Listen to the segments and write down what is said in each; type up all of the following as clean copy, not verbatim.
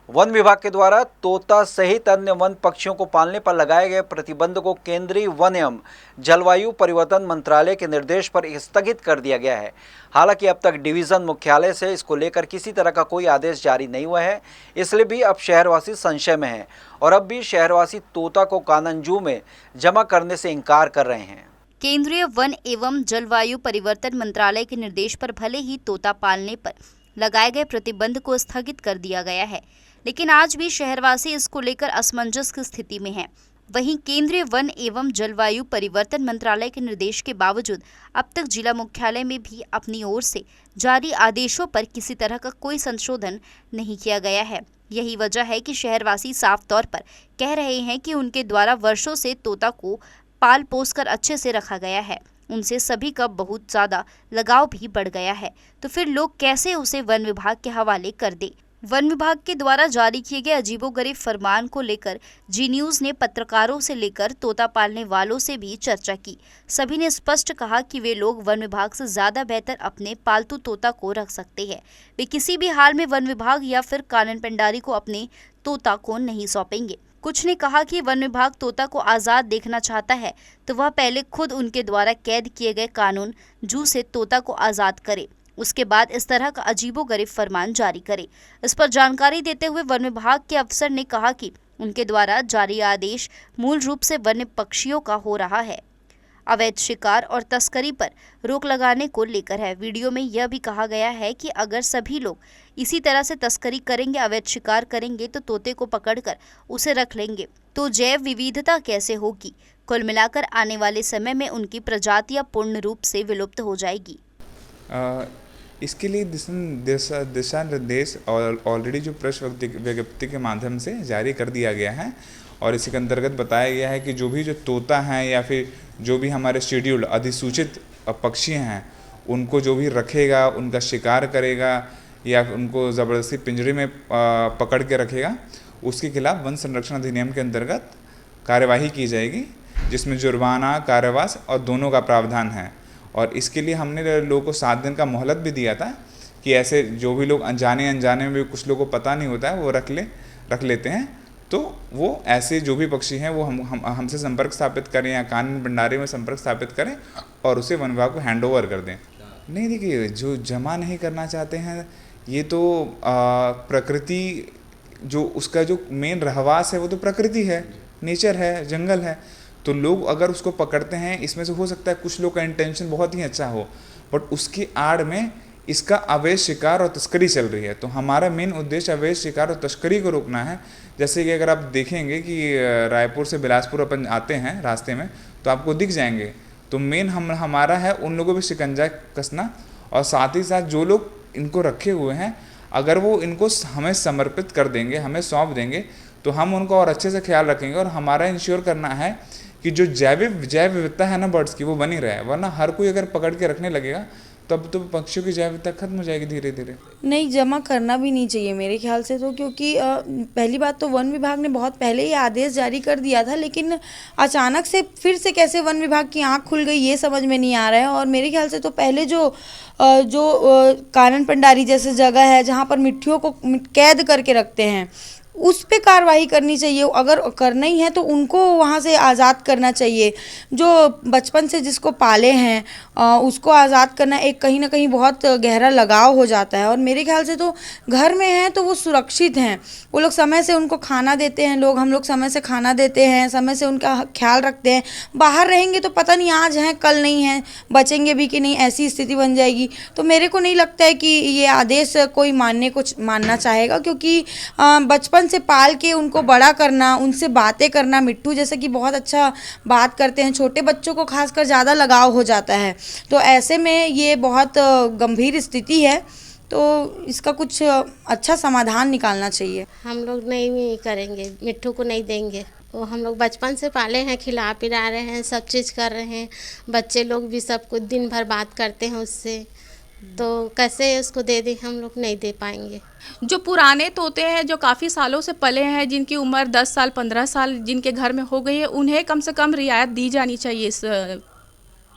One विभाग के द्वारा तोता सहित अन्य वन पक्षियों को पालने पर लगाए गए प्रतिबंध को केंद्रीय वन एवं जलवायु परिवर्तन मंत्रालय के निर्देश पर स्थगित कर दिया गया है। हालांकि अब तक डिवीजन मुख्यालय से इसको लेकर किसी तरह का कोई आदेश जारी नहीं हुआ है, इसलिए भी अब शहरवासी संशय में हैं और अब भी शहरवासी तोता को कानन जू में जमा करने से इनकार कर रहे हैं। केंद्रीय वन एवं जलवायु परिवर्तन मंत्रालय के निर्देश पर भले ही तोता पालने पर लगाए गए प्रतिबंध को स्थगित कर दिया गया है, लेकिन आज भी शहरवासी इसको लेकर असमंजस की स्थिति में हैं। वहीं केंद्रीय वन एवं जलवायु परिवर्तन मंत्रालय के निर्देश के बावजूद अब तक जिला मुख्यालय में भी अपनी ओर से जारी आदेशों पर किसी तरह का कोई संशोधन नहीं किया गया है। यही वजह है कि शहरवासी साफ तौर पर कह रहे हैं कि उनके द्वारा वर्षों से तोता को पाल पोस कर अच्छे से रखा गया है, उनसे सभी का बहुत ज़्यादा लगाव भी बढ़ गया है, तो फिर लोग कैसे उसे वन विभाग के हवाले कर दे। वन विभाग के द्वारा जारी किए गए अजीबोगरीब फरमान को लेकर जी न्यूज़ ने पत्रकारों से लेकर तोता पालने वालों से भी चर्चा की। सभी ने स्पष्ट कहा कि वे लोग वन विभाग से ज़्यादा बेहतर अपने पालतू तोता को रख सकते हैं। वे किसी भी हाल में वन विभाग या फिर कानन पेंडारी को अपने तोता को नहीं सौंपेंगे। कुछ ने कहा कि वन विभाग तोता को आज़ाद देखना चाहता है तो वह पहले खुद उनके द्वारा कैद किए गए कानून जू से तोता को आज़ाद करे, उसके बाद इस तरह का अजीबोगरीब फरमान जारी करे। इस पर जानकारी देते हुए वन विभाग के अफसर ने कहा कि उनके द्वारा जारी आदेश मूल रूप से वन्य पक्षियों का हो रहा है, अवैध शिकार और तस्करी पर रोक लगाने को लेकर है। वीडियो में यह भी कहा गया है कि अगर सभी लोग इसी तरह से तस्करी करेंगे, अवैध शिकार करेंगे तो तोते को पकड़कर उसे रख लेंगे तो जैव विविधता कैसे होगी। कुल मिलाकर आने वाले समय में उनकी प्रजातियां पूर्ण रूप से विलुप्त हो जाएगी। इसके लिए दिशा निर्देश और ऑलरेडी जो प्रेस विज्ञप्ति के माध्यम से जारी कर दिया गया है और इसी के अंतर्गत बताया गया है कि जो तोता हैं या फिर जो भी हमारे शेड्यूल्ड अधिसूचित पक्षी हैं उनको जो भी रखेगा, उनका शिकार करेगा या उनको ज़बरदस्ती पिंजरे में पकड़ के रखेगा, उसके खिलाफ वन संरक्षण अधिनियम के अंतर्गत कार्यवाही की जाएगी, जिसमें जुर्माना, कारावास और दोनों का प्रावधान है। और इसके लिए हमने लोगों को 7 दिन का मोहलत भी दिया था कि ऐसे जो भी लोग अनजाने में भी कुछ लोगों को पता नहीं होता है वो रख लेते हैं, तो वो ऐसे जो भी पक्षी हैं वो हमसे संपर्क स्थापित करें या कानन भंडारी में संपर्क स्थापित करें और उसे वन विभाग को हैंड ओवर कर दें। नहीं, देखिए, जो जमा नहीं करना चाहते हैं ये तो प्रकृति, जो उसका जो मेन रहवास है वो तो प्रकृति है, नेचर है, जंगल है। तो लोग अगर उसको पकड़ते हैं, इसमें से हो सकता है कुछ लोग का इंटेंशन बहुत ही अच्छा हो, बट उसकी आड़ में इसका अवैध शिकार और तस्करी चल रही है। तो हमारा मेन उद्देश्य अवैध शिकार और तस्करी को रोकना है। जैसे कि अगर आप देखेंगे कि रायपुर से बिलासपुर अपन आते हैं रास्ते में तो आपको दिख जाएंगे, तो मेन हमारा है उन लोगों पर शिकंजा कसना और साथ ही साथ जो लोग इनको रखे हुए हैं अगर वो इनको हमें समर्पित कर देंगे, हमें सौंप देंगे, तो हम उनको और अच्छे से ख्याल रखेंगे। और हमारा इंश्योर करना है कि जो जैव विविधता है ना बर्ड्स की, वो बनी रहे, वरना हर कोई अगर पकड़ के रखने लगेगा तब तो पक्षियों की जैव विविधता खत्म हो जाएगी धीरे धीरे। नहीं, जमा करना भी नहीं चाहिए मेरे ख्याल से तो, क्योंकि पहली बात तो वन विभाग ने बहुत पहले ही आदेश जारी कर दिया था, लेकिन अचानक से फिर से कैसे वन विभाग की आंख खुल गई ये समझ में नहीं आ रहा है। और मेरे ख्याल से तो पहले जो कानन भंडारी जैसे जगह है जहाँ पर मिट्टियों को कैद करके रखते हैं उस पे कार्रवाई करनी चाहिए। अगर करना ही है तो उनको वहाँ से आज़ाद करना चाहिए। जो बचपन से जिसको पाले हैं उसको आज़ाद करना एक कहीं ना कहीं बहुत गहरा लगाव हो जाता है। और मेरे ख्याल से तो घर में हैं तो वो सुरक्षित हैं, वो लोग समय से उनको खाना देते हैं, हम लोग समय से खाना देते हैं, समय से उनका ख्याल रखते हैं। बाहर रहेंगे तो पता नहीं आज हैं कल नहीं हैं, बचेंगे भी कि नहीं, ऐसी स्थिति बन जाएगी। तो मेरे को नहीं लगता है कि ये आदेश कोई मानना चाहेगा, क्योंकि बचपन से पाल के उनको बड़ा करना, उनसे बातें करना, मिट्टू जैसे कि बहुत अच्छा बात करते हैं, छोटे बच्चों को खासकर ज़्यादा लगाव हो जाता है। तो ऐसे में ये बहुत गंभीर स्थिति है, तो इसका कुछ अच्छा समाधान निकालना चाहिए। हम लोग नहीं करेंगे, मिट्टू को नहीं देंगे। वो हम लोग बचपन से पाले हैं, खिला पिला रहे हैं, सब चीज़ कर रहे हैं। बच्चे लोग भी सब कुछ दिन भर बात करते हैं उससे, तो कैसे उसको दे दें? हम लोग नहीं दे पाएंगे। जो पुराने तोते हैं जो काफ़ी सालों से पले हैं, जिनकी उम्र 10 साल 15 साल जिनके घर में हो गई है, उन्हें कम से कम रियायत दी जानी चाहिए इस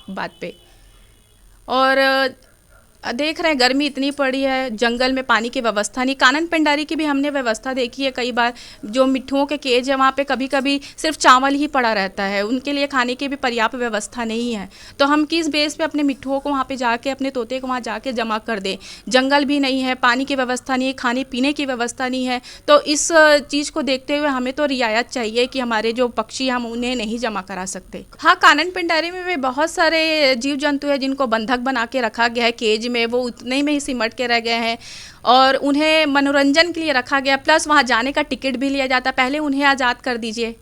बात पे। और देख रहे हैं गर्मी इतनी पड़ी है, जंगल में पानी की व्यवस्था नहीं। कानन पेंडारी की भी हमने व्यवस्था देखी है कई बार, जो मिट्ठुओं के केज है वहाँ पे कभी कभी सिर्फ चावल ही पड़ा रहता है, उनके लिए खाने की भी पर्याप्त व्यवस्था नहीं है। तो हम किस बेस पे अपने मिट्ठुओं को वहाँ पे जाके, अपने तोते को वहाँ जाके जमा कर दें? जंगल भी नहीं है, पानी की व्यवस्था नहीं है, खाने पीने की व्यवस्था नहीं है। तो इस चीज़ को देखते हुए हमें तो रियायत चाहिए कि हमारे जो पक्षी हम उन्हें नहीं जमा करा सकते। हाँ, कानन पेंडारी में भी बहुत सारे जीव जंतु है जिनको बंधक बना के रखा गया है केज में, वो उतने में ही सिमट के रह गए हैं और उन्हें मनोरंजन के लिए रखा गया, प्लस वहाँ जाने का टिकट भी लिया जाता। पहले उन्हें आज़ाद कर दीजिए।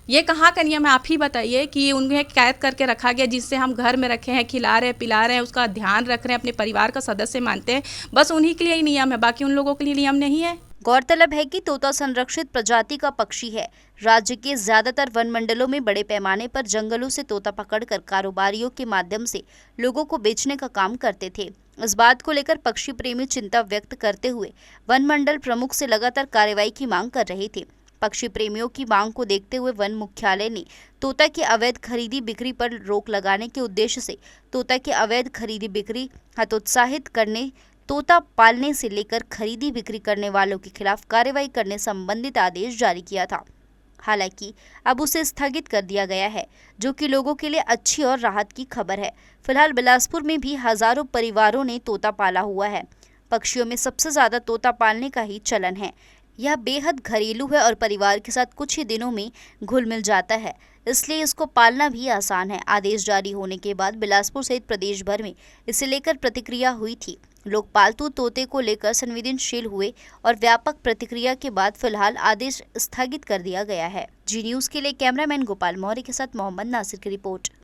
ये कहाँ का नियम है, आप ही बताइए कि उन्हें कैद करके रखा गया, जिससे हम घर में रखे हैं, खिला रहे हैं, पिला रहे हैं, उसका ध्यान रख रहे हैं, अपने परिवार का सदस्य मानते हैं, बस उन्हीं के लिए ही नियम है, बाकी उन लोगों के लिए नियम नहीं है। गौरतलब है कि तोता संरक्षित प्रजाति का पक्षी है। राज्य के ज्यादातर वन मंडलों में बड़े पैमाने पर जंगलों से तोता पकड़कर कारोबारियों के माध्यम से लोगों को बेचने का काम करते थे। इस बात को लेकर पक्षी प्रेमी चिंता व्यक्त करते हुए वन मंडल प्रमुख से लगातार कार्रवाई की मांग कर रहे थे। पक्षी प्रेमियों की मांग को देखते हुए वन मुख्यालय ने तोता की अवैध खरीदी बिक्री पर रोक लगाने के उद्देश्य से तोता की अवैध खरीदी बिक्री हतोत्साहित करने, तोता पालने से लेकर खरीदी बिक्री करने वालों के खिलाफ कार्रवाई करने संबंधित आदेश जारी किया था। हालांकि अब उसे स्थगित कर दिया गया है, जो कि लोगों के लिए अच्छी और राहत की खबर है। फिलहाल बिलासपुर में भी हजारों परिवारों ने तोता पाला हुआ है। पक्षियों में सबसे ज्यादा तोता पालने का ही चलन है। यह बेहद घरेलू है और परिवार के साथ कुछ ही दिनों में घुल मिल जाता है, इसलिए इसको पालना भी आसान है। आदेश जारी होने के बाद बिलासपुर सहित प्रदेश भर में इसे लेकर प्रतिक्रिया हुई थी। लोग पालतू तोते को लेकर संवेदनशील हुए और व्यापक प्रतिक्रिया के बाद फिलहाल आदेश स्थगित कर दिया गया है। जी न्यूज़ के लिए कैमरामैन गोपाल मौर्य के साथ मोहम्मद नासिर की रिपोर्ट।